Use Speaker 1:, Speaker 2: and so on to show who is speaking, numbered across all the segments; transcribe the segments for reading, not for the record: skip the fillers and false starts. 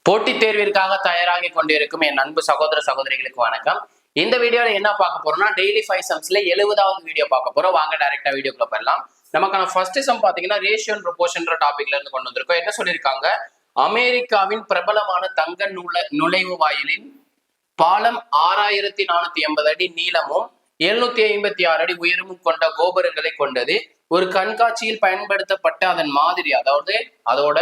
Speaker 1: போட்டித் தேர்விற்காக தயாராகி கொண்டிருக்கும் என் அன்பு சகோதர சகோதரிகளுக்கு வணக்கம். இந்த வீடியோல என்ன பார்க்க போறோம்னா டெய்லி 5 சம்ஸ்ல 70வது வீடியோ பார்க்க போறோம். வாங்க டைரக்டா வீடியோக்குள்ள போயிடலாம். நமக்கான ஃபர்ஸ்ட் சம் பாத்தீங்கன்னா ரேஷியோ அண்ட் ப்ரொபோர்ஷன்ற டாபிக்ல இருந்து கொண்டு வந்திருக்கோம். என்ன சொல்லியிருக்காங்க, அமெரிக்காவின் பிரபலமான தங்க நுழைவு வாயிலின் பாலம் 6480 அடி நீளமும் 756 அடி உயரமும் கொண்ட கோபுரங்களை கொண்டது. ஒரு கண்காட்சியில் பயன்படுத்தப்பட்ட அதன் மாதிரி, அதாவது அதோட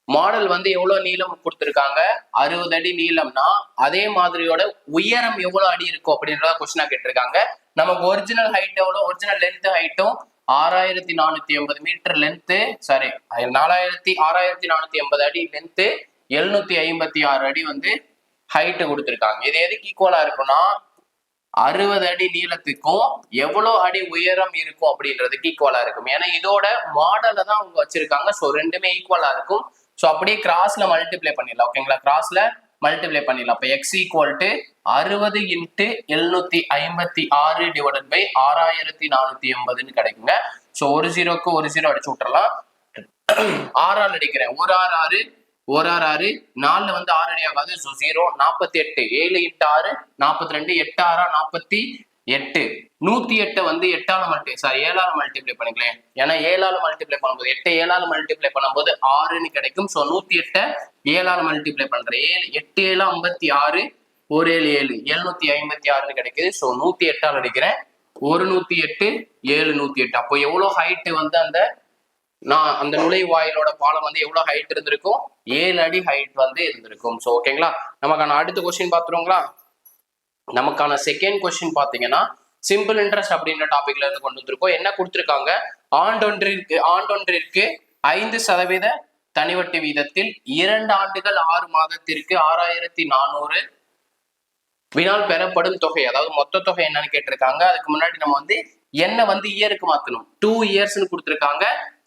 Speaker 1: மாடல் வந்து எவ்வளவு நீளம் கொடுத்துருக்காங்க, 60 அடி நீளம்னா அதே மாதிரியோட உயரம் எவ்வளவு அடி இருக்கும் அப்படின்றத கொஸ்டினா கேட்டிருக்காங்க. நமக்கு ஒரிஜினல் ஹைட் எவ்வளவு, ஒரிஜினல் லென்த் ஹைட்டும் 6480 மீட்டர் லென்த்து, சாரி 6480 அடி லென்த்து, 756 அடி வந்து ஹைட்டு கொடுத்துருக்காங்க. இது எதுக்கு ஈக்குவலா இருக்குன்னா 60 அடி நீளத்துக்கும் எவ்வளவு அடி உயரம் இருக்கும் அப்படின்றதுக்கு ஈக்குவலா இருக்கும். ஏன்னா இதோட மாடலை தான் அவங்க வச்சிருக்காங்க. ஸோ ரெண்டுமே ஈக்குவலா இருக்கும். ஸோ அப்படியே கிராஸ்ல மல்டிப்ளை பண்ணிடலாம். ஓகேங்களா, கிராஸ்ல மல்டிப்ளை பண்ணிடலாம். அப்போ x equal to 60 into 756 divided by 6480 கிடைக்குங்க. ஸோ ஒரு ஜீரோக்கு ஒரு ஜீரோ அடிச்சு விட்டுறலாம். ஆறால் அடிக்கிறேன், ஒரு ஆறு ஆறு, ஒரு ஆறு ஆறு, 4 வந்து 6 அடி ஆகாது. ஸோ 0, 48, 7 இன்ட்டு 6 42, 8 6 48, 108 வந்து 7ஆல மல்டிப்ளை பண்ணிக்கலாம். ஏன்னா 7ஆல மல்டிப்ளை பண்ணும்போது 8 7ஆல மல்டிப்ளை பண்ணும்போது 6ன்னு கிடைக்கும். ஸோ 108 7ஆல மல்டிப்ளை பண்றேன். 8 7 56, ஒரு 7 756ன்னு கிடைக்குது. ஸோ 108ஆல் அடிக்கிறேன், ஒரு 108 7 108. அப்போ எவ்வளவு ஹைட் வந்து அந்த நுழைவாயிலோட பாலம் வந்து எவ்வளவு ஹைட் இருந்திருக்கும், 7 அடி ஹைட் வந்து இருந்திருக்கும். ஸோ ஓகேங்களா, நமக்கான அடுத்த கொஸ்டின் பாத்துருவோங்களா. நமக்கான செகண்ட் கொஸ்டின் பாத்தீங்கன்னா சிம்பிள் இன்ட்ரெஸ்ட் அப்படின்ற டாபிக்ல இருந்து கொண்டு வந்திருக்கோம். என்ன கொடுத்திருக்காங்க, ஆண்டொன்றிற்கு 5% தனிவட்டி வீதத்தில் 2 ஆண்டுகள் 6 மாதத்திற்கு 6400 வினால் பெறப்படும் தொகை, அதாவது மொத்த தொகை என்னன்னு கேட்டிருக்காங்க. அதுக்கு முன்னாடி நம்ம வந்து என்ன வந்து இயருக்கு மாத்தணும், 2 இயர்ஸ்னு கொடுத்துருக்காங்க.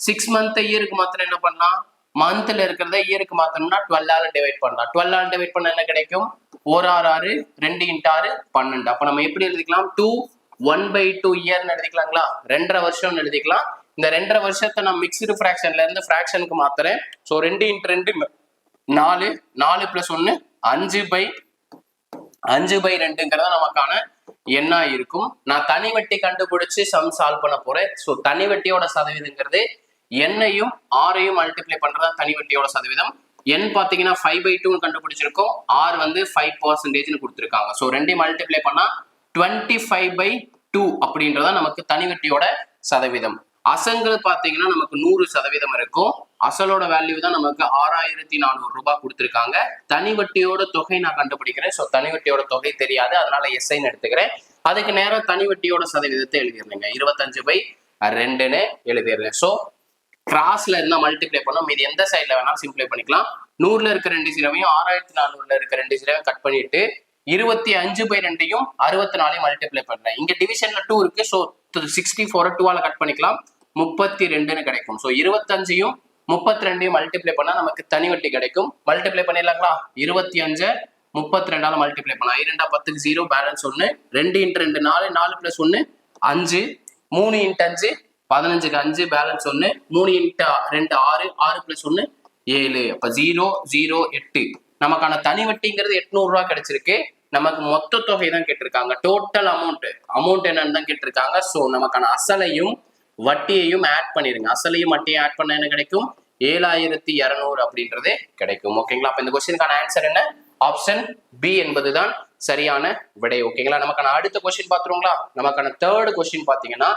Speaker 1: 6 மந்த் இயருக்கு மாத்தணும். என்ன பண்ணலாம், மந்த்ல இருக்கிறத இயருக்கு மாத்தணும்னா 12ஆல டிவைட் பண்ணலாம். 12ஆல டிவைட் பண்ண என்ன கிடைக்கும், 1 6 6, 2 இன்ட்டு 6 12. அப்ப நம்ம எப்படி எழுதிக்கலாம், 2 1/2 இயர்னு எழுதிக்கலாங்களா, 2.5 வருஷம்னு எழுதிக்கலாம். இந்த 2.5 வருஷத்தை நான் மிக்ஸ்டு ஃபிராக்ஷன்ல இருந்து ஃபிராக்ஷனுக்கு மாத்துறேன். ஸோ 2 இன்ட்டு 2 4, 4 + 1 5/2ங்கிறத நமக்கான என்ன இருக்கும். நான் தனி வட்டி கண்டுபிடிச்சு சம் சால்வ் பண்ண போறேன். ஸோ தனி வட்டியோட சதவீதங்கிறது எண்ணையும் ஆரையும் மல்டிப்ளை பண்றதா தனி வட்டியோட சதவீதம். என் பாத்தீங்கன்னா 5/2 கண்டுபிடிச்சிருக்கோம், ஆர் வந்து 5% கொடுத்துருக்காங்க. ஸோ 2 மல்டிப்ளை பண்ணா 25/2 அப்படின்றதா நமக்கு தனி வட்டியோட சதவீதம். அசல்கள் பாத்தீங்கன்னா நமக்கு 100% இருக்கும். அசலோட வேல்யூ தான் நமக்கு 6400 ரூபாய் கொடுத்துருக்காங்க. தனி வட்டியோட தொகை நான் கண்டுபிடிக்கிறேன். ஸோ தனி வட்டியோட தொகை தெரியாது, அதனால எஸ்ஐன்னு எடுத்துக்கிறேன். அதுக்கு நேரம் தனி வட்டியோட சதவீதத்தை எழுதிடுறேங்க, 25/2ன்னு எழுதிடுறேன். ஸோ கிராஸ்ல இருந்தா மல்டிப்ளை பண்ணோம், மீது எந்த சைட்ல வேணாலும் சிம்பிளை பண்ணிக்கலாம். 100ல இருக்க 2 ஜீரோவையும் 6400ல இருக்க 2 ஜீரோவையும் கட் பண்ணிட்டு 25/2யும் 64 மல்டிப்ளை பண்றேன். இங்க டிவிஷன்ல 2 இருக்கு. ஸோ 64 2ஆல கட் பண்ணிக்கலாம், 32ன்னு கிடைக்கும். ஸோ 25யும் 32யும் மல்டிப்ளை பண்ணா நமக்கு தனி வட்டி கிடைக்கும். மல்டிப்ளை பண்ணிடலாங்களா, 25 32ஆல மல்டிப்ளை பண்ணா 2 10க்கு 0, balance 1, 2 into 2 4, 4 + 1 5, 3 into 5 15க்கு 5, balance 1, 3 into 2 6, 6 + 1 7. அப்ப 0 0 8. நமக்கான தனி வட்டிங்கிறது 800 ரூபாய் கிடைச்சிருக்கு. நமக்கு மொத்த தொகை தான் கேட்டிருக்காங்க, டோட்டல் அமௌண்ட் என்னன்னு தான் கேட்டிருக்காங்க. ஸோ நமக்கான அசலையும் வட்டியையும் ஆட் பண்ணிருங்க. அசலையும் வட்டியும் ஆட் பண்ண என்ன கிடைக்கும், 7200 அப்படின்றது கிடைக்கும். ஓகேங்களா, அப்ப இந்த கொஸ்டினுக்கான ஆன்சர் என்ன, ஆப்ஷன் பி என்பதுதான் சரியான விடை. ஓகேங்களா, நமக்கான அடுத்த கொஸ்டின் பாத்துருங்களா. நமக்கான தேர்ட் கொஸ்டின் பாத்தீங்கன்னா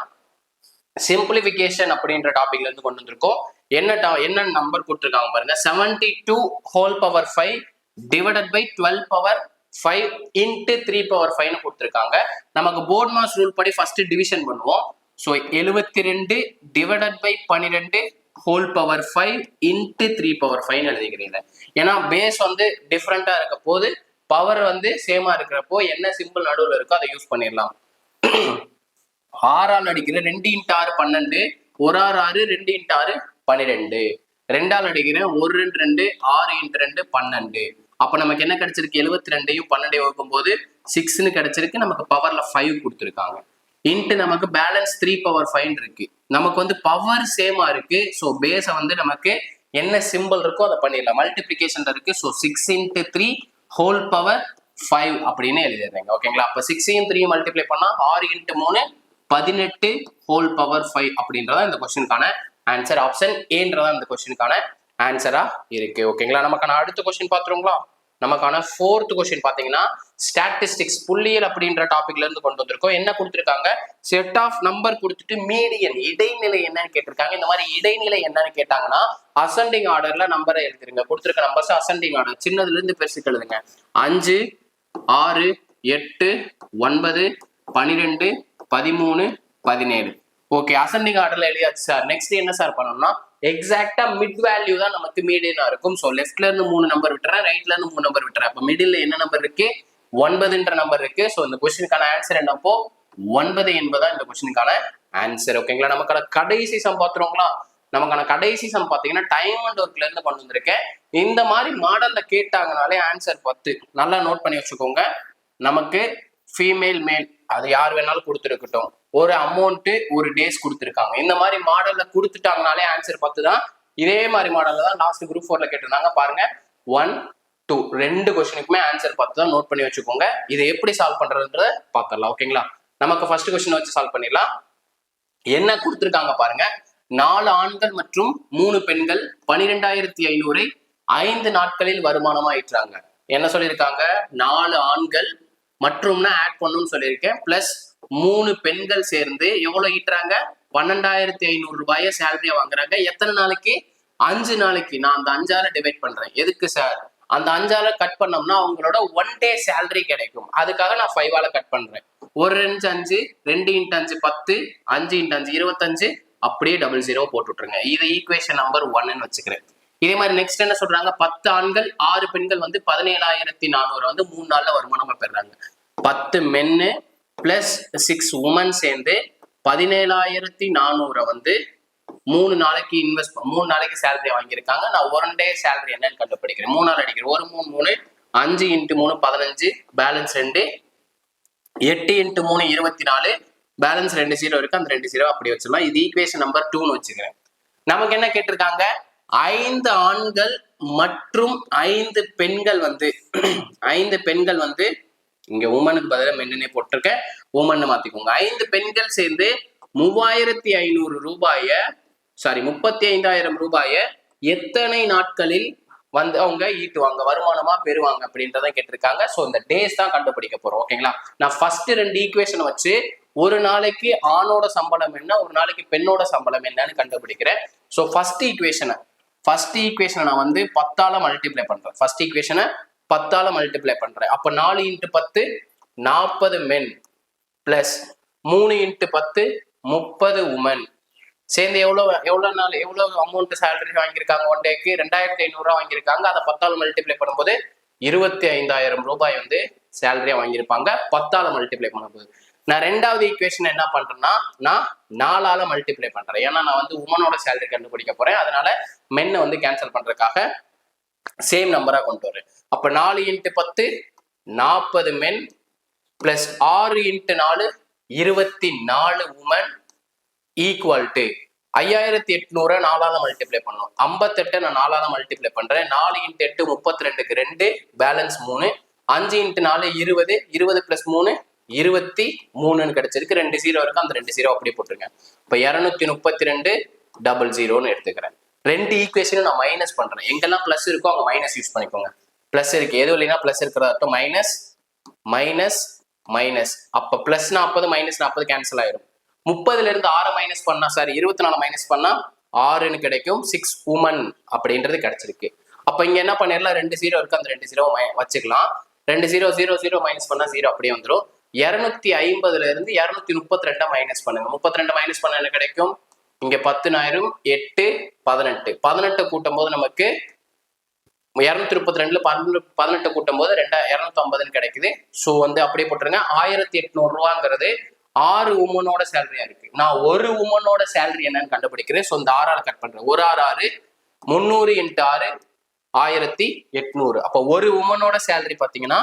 Speaker 1: சிம்பிளிஃபிகேஷன் அப்படின்ற டாபிக்ல இருந்து கொண்டு வந்திருக்கோம். என்ன நம்பர் கொடுத்துருக்காங்க பாருங்க, 72^5 டிவைடட் பை 12^5 இன்ட்டு 3/5 கொடுத்துருக்காங்க. நமக்கு போர்ட் மாஸ் ரூல் படி ஃபர்ஸ்ட் டிவிஷன் பண்ணுவோம். ஸோ 72 டிவைடட் பை 12^5 இன்ட்டு 3/5 எழுதிக்கிறீங்க. ஏன்னா பேஸ் வந்து டிஃப்ரெண்டா இருக்க போது, பவர் வந்து சேமா இருக்கிறப்போ என்ன சிம்பிள் நடுவில் இருக்கோ அதை யூஸ் பண்ணிடலாம். 6ஆல் அடிக்கிறேன், 2 இன்ட்டு 6 12, 1 6 6, 2 இன்ட்டு 6 12, 2ஆல் அடிக்கிறேன், 1 2 2, 6 இன்ட்டு 2 12. அப்ப நமக்கு என்ன கிடைச்சிருக்கு, 72யும் 12 வகுக்கும் போது 6ன்னு கிடைச்சிருக்கு. நமக்கு பவர்ல 5 கொடுத்துருக்காங்க. இன்ட்டு நமக்கு பேலன்ஸ் 3/5 இருக்கு. நமக்கு வந்து பவர் சேமா இருக்கு. ஸோ பேஸை வந்து நமக்கு என்ன சிம்பிள் இருக்கோ அதை பண்ணிடலாம். மல்டிபிளிகேஷன் இருக்கு. ஸோ 6 × 3 ஹோல் பவர் 5 அப்படின்னு எழுதிடுறீங்க. ஓகேங்களா? அப்போ 6 3 மல்டிப்ளை பண்ணா 6 × 3 18 ஹோல் பவர் 5 அப்படின்றதா இந்த கொஸ்டினுக்கான ஆன்சர். ஆப்ஷன் ஏன்றதா இந்த கொஸ்டினுக்கான ஆன்சரா இருக்கு. ஓகேங்களா? நமக்கான அடுத்த கொஸ்டின் பார்த்துருங்களா? நமக்கான 4th கொஸ்டின் பாத்தீங்கன்னா ஸ்டாட்டிஸ்டிக்ஸ் புள்ளியல் அப்படின்ற டாபிக்ல இருந்து கொண்டு வந்திருக்கோம். என்ன கொடுத்திருக்காங்க? செட் ஆஃப் நம்பர் கொடுத்துட்டு மீடியன் இடைநிலை என்னன்னு கேட்டிருக்காங்க. இந்த மாதிரி இடைநிலை என்னன்னு கேட்டாங்கன்னா அசெண்டிங் ஆர்டர்ல நம்பரை எழுதிருங்க. கொடுத்திருக்க நம்பர்ஸ் அசெண்டிங் ஆர்டர், சின்னதுல இருந்து பெருசுக்கு எழுதுங்க. 5 6 8 9 12 13 17. ஓகே, அசெண்டிங் ஆர்டர்ல எழுதியாச்சு சார். நெக்ஸ்ட் என்ன சார் பண்ணணும்னா எக்ஸாக்டா மிட் வேல்யூ தான் நமக்கு மீடியனா இருக்கும். ஸோ லெஃப்ட்ல இருந்து 3 நம்பர் விட்டுறேன், ரைட்ல இருந்து 3 நம்பர் விட்டுறேன். அப்போ மிடில் என்ன நம்பர் இருக்கு? 9ன்ற நம்பர் இருக்கு. ஸோ இந்த கொஸ்டினுக்கான ஆன்சர் என்னப்போ 9 என்பதா இந்த கொஸ்டினுக்கான ஆன்சர். ஓகேங்களா? நமக்கான கடைசி சம் பார்த்துருவோங்களா? நமக்கான கடைசி சம் பாத்தீங்கன்னா டைம் அண்ட் ஒர்க்ல இருந்து கொண்டு வந்திருக்கேன். இந்த மாதிரி மாடல்ல கேட்டாங்கனாலே ஆன்சர் 10. நல்லா நோட் பண்ணி வச்சுக்கோங்க. நமக்கு ஃபீமேல் மேல் அது யார் வேணாலும் கொடுத்துருக்கட்டும், ஒரு அமௌண்ட் ஒரு டேஸ் கொடுத்துருக்காங்க. இந்த மாதிரி மாடல்ல கொடுத்துட்டாங்கனாலே ஆன்சர் 10 தான். இதே மாதிரி மாடல்ல தான் லாஸ்ட் குரூப் 4ல கேட்டிருந்தாங்க. பாருங்க 1 2 2 கொஸ்டினுக்குமே ஆன்சர் 10 தான். நோட் பண்ணி வச்சுக்கோங்க. இதை எப்படி சால்வ் பண்றதுன்றத பார்த்துடலாம். ஓகேங்களா? நமக்கு ஃபர்ஸ்ட் கொஸ்டின் வச்சு சால்வ் பண்ணிடலாம். என்ன கொடுத்துருக்காங்க பாருங்க. 4 ஆண்கள் மற்றும் 3 பெண்கள் 12,500 5 நாட்களில் வருமானமா ஈட்டுறாங்க. என்ன சொல்லியிருக்காங்க? 4 ஆண்கள் மற்றும்னா ஆட் பண்ணணும்னு சொல்லியிருக்கேன். பிளஸ் 3 பெண்கள் சேர்ந்து எவ்வளவு ஈட்டுறாங்க? 12,500 ரூபாயை சேலரியா வாங்குறாங்க. எத்தனை நாளைக்கு? 5 நாளைக்கு. நான் அந்த 5ஆல டிவைட் பண்றேன். எதுக்கு சார்? அந்த 5ஆல கட் பண்ணோம்னா அவங்களோட 1 டே சேலரி கிடைக்கும். அதுக்காக நான் 5ஆல கட் பண்றேன். 1 × 5 2 × 5 10 5 × 5 25 அப்படியே 00 போட்டு விட்டுருங்க. இது ஈக்குவேஷன் நம்பர் 1ன்னு வச்சுக்கிறேன். இதே மாதிரி நெக்ஸ்ட் என்ன சொல்றாங்க? 10 ஆண்கள் 6 பெண்கள் வந்து 17,400 வந்து 3 நாள்ல வருமானமா பெறாங்க. 10 மென்னு பிளஸ் 6 உமன் சேர்ந்து 17,400 வந்து 3 நாளைக்கு 3 நாளைக்கு சேலரி வாங்கியிருக்காங்க. நான் 1 டே சேலரி என்னன்னு கண்டுபிடிக்கிறேன். 3 நாள் அடிக்கிறேன். 1 3 3 5 × 3 15 பேலன்ஸ் 2 8 × 3 24 பேலன்ஸ் 2 0 இருக்கு. அந்த 2 0 அப்படி வச்சிடலாம். இது ஈக்குவேஷன் நம்பர் 2ன்னு வச்சுக்கிறேன். நமக்கு என்ன கேட்டிருக்காங்க? 5 ஆண்கள் மற்றும் 5 பெண்கள் வந்து 5 பெண்கள் வந்து இங்க உமனுக்கு பதிலாக மென்னே போட்டிருக்கேன், உமன் மாத்திக்கோங்க. 5 பெண்கள் சேர்ந்து 3,500 ரூபாய 35,000 ரூபாய எத்தனை நாட்களில் வந்து அவங்க ஈட்டுவாங்க, வருமானமா பெறுவாங்க அப்படின்றத கேட்டிருக்காங்க. ஸோ இந்த டேஸ் தான் கண்டுபிடிக்க போறோம். ஓகேங்களா? நான் ஃபர்ஸ்ட் 2 ஈக்குவேஷனை வச்சு ஒரு நாளைக்கு ஆணோட சம்பளம் என்ன, ஒரு நாளைக்கு பெண்ணோட சம்பளம் என்னன்னு கண்டுபிடிக்கிறேன். ஸோ ஃபர்ஸ்ட் ஈக்குவேஷனை நான் வந்து 10ஆல மல்டிப்ளை பண்றேன். ஃபர்ஸ்ட் ஈக்குவேஷனை 10ஆல மல்டிப்ளை பண்றேன். அப்ப 4 × 10 40 மென் பிளஸ் 3 × 10 30 உமன் சேர்ந்து எவ்வளவு அமௌண்ட் சேலரி வாங்கியிருக்காங்க? 1 டேக்கு 2,500 ரூபாய் வாங்கியிருக்காங்க. அதை 10ஆல மல்டிப்ளை பண்ணும்போது 25,000 ரூபாய் வந்து சேலரியா வாங்கியிருப்பாங்க. 10ஆல மல்டிப்ளை பண்ணும்போது நான் 2வது ஈக்குவேஷன் என்ன பண்றேன்னா நான் 4ஆல மல்டிப்ளை பண்றேன். ஏன்னா நான் வந்து உமனோட சேலரி கண்டுபிடிக்க போறேன். அதனால மென்னை வந்து கேன்சல் பண்றதுக்காக சேம் நம்பரா கொண்டு வரேன். அப்ப 4 × 10 40 men plus 6 × 4 24 women equal to 5,800 4ஆல மல்டிப்ளை பண்ணும். 58 நான் 4ஆல மல்டிப்ளை பண்றேன். 4 × 8 32க்கு 2 பேலன்ஸ் 3 5 × 4 20 20 பிளஸ் 3 23ன்னு கிடைச்சிருக்கு. 2 0 இருக்கு. அந்த 2 0 அப்படி போட்டுருங்க. இப்ப 232 00ன்னு எடுத்துக்கிறேன். 2 ஈக்குவேஷனும் நான் மைனஸ் பண்றேன். எங்கெல்லாம் பிளஸ் இருக்கோ அங்க மைனஸ் யூஸ் பண்ணிக்கோங்க. பிளஸ் இருக்கு, எதுவும் இல்லைன்னா பிளஸ் இருக்கிறதா அர்த்தம். Minus minus minus. அப்ப பிளஸ் 40 மைனஸ் 40 கேன்சல் ஆயிரும். 30ல இருந்து 6 மைனஸ் பண்ணா 24 மைனஸ் பண்ணா 6ன்னு கிடைக்கும். 6 உமன் அப்படின்றது கிடைச்சிருக்கு. அப்ப இங்க என்ன பண்ணிடலாம்? 2 0 இருக்கு. அந்த 2 0 வச்சுக்கலாம். 2 0 0 0 மைனஸ் பண்ணா 0 அப்படியே வந்துடும். 250ல இருந்து 232 மைனஸ் பண்ணுங்க. 32 மைனஸ் பண்ண என்ன கிடைக்கும்? இங்க 10,000 8 18 18 கூட்டும் போது நமக்கு 232ல 18 கூட்டும் போது 250ன்னு கிடைக்குது. ஸோ வந்து அப்படியே போட்டுருங்க. 1,800 ரூபாங்கிறது 6 உமனோட சேலரியா இருக்கு. நான் ஒரு உமனோட சேலரி என்னன்னு கண்டுபிடிக்கிறேன். ஸோ இந்த 6ஆல கட் பண்றேன். 1 6 6 300 × 6 1,800. அப்போ ஒரு உமனோட சேலரி பாத்தீங்கன்னா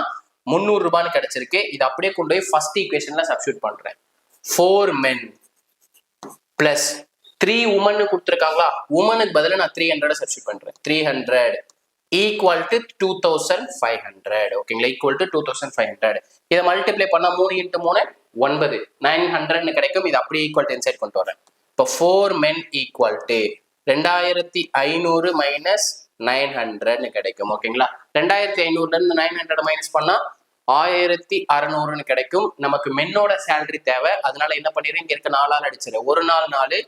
Speaker 1: 300 ரூபான்னு கிடைச்சிருக்கு. இது அப்படியே கொண்டு போய் ஃபர்ஸ்ட் ஈக்குவேஷன்ல சப்ஸ்டிட்யூட் பண்றேன். 4 men பிளஸ் 3 உமன் கொடுத்துருக்காங்களா, உமனுக்கு பதிலா நான் 300 சப்ஸ்டிட் பண்றேன். 300 ஈக்குவல் டு 2500. ஓகேங்களா, ஈக்குவல் டு 2500. இதை மல்டிப்ளை பண்ணா 3 × 3 9 900 கிடைக்கும். இது அப்படியே ஈக்குவல் டு இன்சைட் கொண்டு வரேன். இப்போ 4 men ஈக்குவல் டு 2500 மைனஸ் 900 கிடைக்கும். ஓகேங்களா, 2500 இருந்து 900 மைனஸ் பண்ணா 1600 கிடைக்கும். நமக்கு மென்னோட சேலரி தேவை, அதனால என்ன பண்ணிடுறேன், இங்க இருக்க 4ஆல் அடிச்சிரு. ஒரு நாள் 4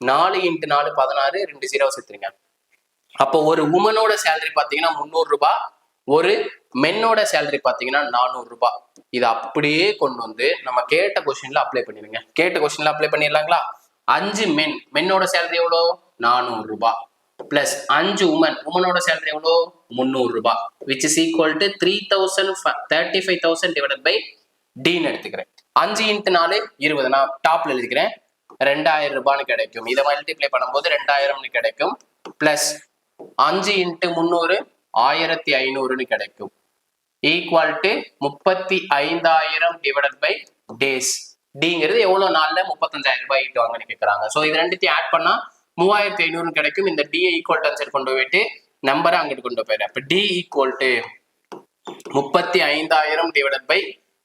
Speaker 1: 4 × 4 16, 2 0 சேர்த்துருங்க. அப்போ ஒரு உமனோட சேலரி பாத்தீங்கன்னா 300 ரூபாய், ஒரு மென்னோட சேலரி பாத்தீங்கன்னா 400 ரூபாய். இது அப்படியே கொண்டு வந்து நம்ம கேட்ட கொஸ்டின்ல அப்ளை பண்ணிருங்க. கேட்ட கொஸ்டின்ல அப்ளை பண்ணிடலாங்களா? 5 மென்னோட சேலரி எவ்வளோ, 400 ரூபாய் பிளஸ் 5 உமனோட சேலரி எவ்வளோ, 300 ரூபாய், which is equal to 35,000 divided by டின்னு எடுத்துக்கிறேன். 5 × 4 20, நான் டாப்ல எழுதிக்கிறேன். 2000 ரூபாய்னு கிடைக்கும். இதை மல்டிப்ளை பண்ணும்போது 2000 கிடைக்கும். பிளஸ் 5 × 300 1500 கிடைக்கும். Equal to 35,000 divided by days. டிங்கிறது எவ்வளவு நாள்ல 35,000 ரூபாய் ஈட்டுவாங்கன்னு கேட்கறாங்க. ஸோ இது ரெண்டுத்தையும் ஆட் பண்ணா 3500 கிடைக்கும். இந்த டி ஈக்குவல் டு ஆன்சர் கொண்டு போயிட்டு நம்பரை அங்கிட்டு கொண்டு போயிடுறேன். இப்போ D equal to 35,000 divided by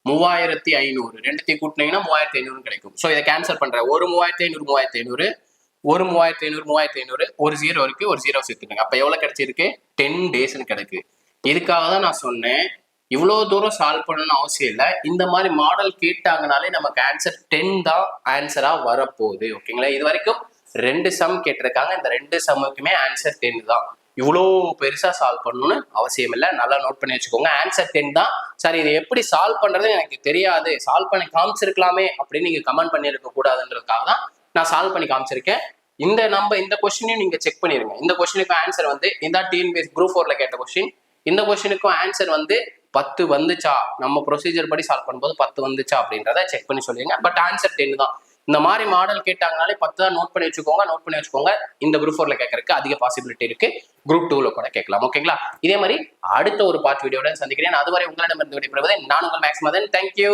Speaker 1: 3500, ரெண்டுத்தையும் கூட்டினீங்கன்னா 3500 கிடைக்கும். ஸோ இதை கேன்சல் பண்றேன். ஒரு 3500 3500, ஒரு 3500 3500, ஒரு 0 இருக்கு, ஒரு 0 சேர்த்துக்கங்க. அப்ப எவ்வளவு கிடைச்சிருக்கு, 10 டேஸ்ன்னு கிடைக்கு. இதுக்காக தான் நான் சொன்னேன் இவ்வளவு தூரம் சால்வ் பண்ணணும்னு அவசியம் இல்லை. இந்த மாதிரி மாடல் கேட்டாங்கனாலே நமக்கு ஆன்சர் 10 தான் ஆன்சரா வரப்போகுது. ஓகேங்களா, இது வரைக்கும் 2 சம் கேட்டிருக்காங்க. இந்த 2 சம்முக்குமே ஆன்சர் 10 தான். இவ்வளோ பெருசா சால்வ் பண்ணணும்னு அவசியம் இல்லை. நல்லா நோட் பண்ணி வச்சுக்கோங்க. ஆன்சர் 10 தான். சார் இது எப்படி சால்வ் பண்றது எனக்கு தெரியாது, சால்வ் பண்ணி காமிச்சிருக்கலாமே அப்படின்னு நீங்க கமெண்ட் பண்ணிருக்க கூடாதுன்றதுக்காக தான் நான் சால்வ் பண்ணி காமிச்சிருக்கேன். இந்த கொஸ்டினையும் நீங்க செக் பண்ணிருங்க. இந்த கொஸ்டினுக்கு ஆன்சர் வந்து இந்த டிஎன்பிஎஸ்சி குரூப் 4ல கேட்ட கொஸ்டின். இந்த கொஸ்டினுக்கும் ஆன்சர் வந்து 10 வந்துச்சா, நம்ம ப்ரொசீஜர் படி சால்வ் பண்ணும்போது 10 வந்துச்சா அப்படின்றத செக் பண்ணி சொல்லிடுங்க. பட் ஆன்சர் 10 தான். இந்த மாதிரி மாடல் கேட்டாங்கனாலே 10 தான் நோட் பண்ணி வச்சுக்கோங்க. இந்த குரூப் 4ல கேட்கறதுக்கு அதிக பாசிபிலிட்டி இருக்கு. குரூப் 2ல கூட கேட்கலாம். ஓகேங்களா, இதே மாதிரி அடுத்த ஒரு பார்ட் வீடியோட சந்திக்கிறேன். அதுவரை உங்களிடமிருந்து விடைபெறுவதை நான் உங்கள் மேக்ஸ் மதன். தேங்க்யூ.